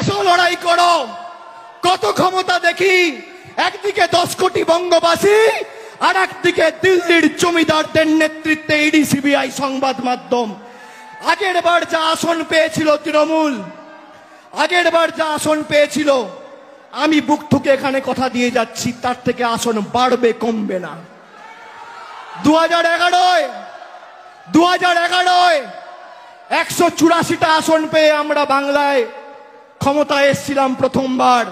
এসো লড়াই করো, কত ক্ষমতা দেখি। একদিকে 10 কোটি বঙ্গবাসী, আর একদিকে দিল্লির জমিদারদের নেতৃত্বে ইডি সিবিআই সংবাদ মাধ্যম। আগের বার যা আসন পেয়েছিল তৃণমূল, আগের বার যা আসন পেয়েছিল, আমি বুক ঠুকে এখানে কথা দিয়ে যাচ্ছি, তার থেকে আসন বাড়বে, কমবে না। 2011 184টা আসন পেয়ে আমরা বাংলায় ক্ষমতায় এসেছিলাম প্রথমবার।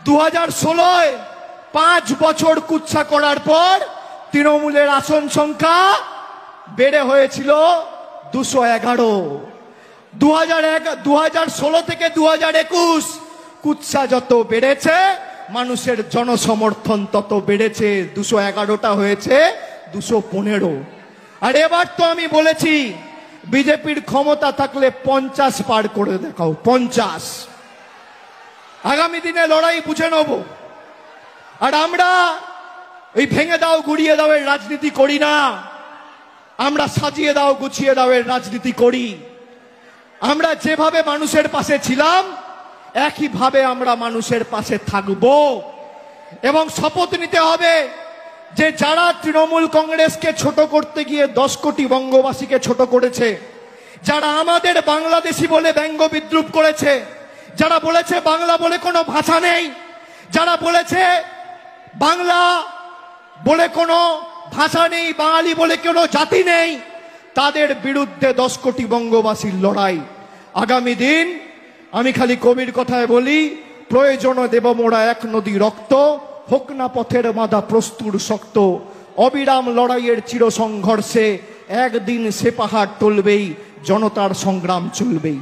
2016 5 বছর কুৎসা করার পর তৃণমূলের আসন সংখ্যা বেড়ে হয়েছিল 211। 2016 থেকে 2021 কুৎসা যত বেড়েছে, মানুষের জনসমর্থন তত বেড়েছে। 211টা হয়েছে 215। আর এবার তো আমি বলেছি, বিজেপির ক্ষমতা থাকলে 50 পার করে দেখাও, 50। আগামী দিনে লড়াই বুঝে নেব। আর আমরা এই ভেঙে দাও গুড়িয়ে দাও এর রাজনীতি করি না, আমরা সাজিয়ে দাও গুছিয়ে দাও এর রাজনীতি করি। আমরা যেভাবে মানুষের পাশে ছিলাম, একইভাবে আমরা মানুষের পাশে থাকব। এবং শপথ নিতে হবে যে যারা তৃণমূল কংগ্রেসকে ছোট করতে গিয়ে 10 কোটি বঙ্গবাসীকে ছোট করেছে, যারা আমাদের বাংলাদেশি বলে ব্যঙ্গ বিদ্রুপ করেছে, যারা বলেছে বাংলা বলে কোনো ভাষা নেই, যারা বলেছে বাংলা বলে কোনো ভাষা নেই, বাঙালি বলে কোনো জাতি নেই, তাদের বিরুদ্ধে 10 কোটি বঙ্গবাসীর লড়াই। আগামী দিন আমি খালি কবির কথায় বলি, প্রয়োজনে দেব মোরা এক নদী রক্ত, হোক না পথের মাদা প্রস্তুর শক্ত। অবিরাম লড়াইয়ের চির সংঘর্ষে একদিন সে পাহাড় টলবেই, জনতার সংগ্রাম চলবেই।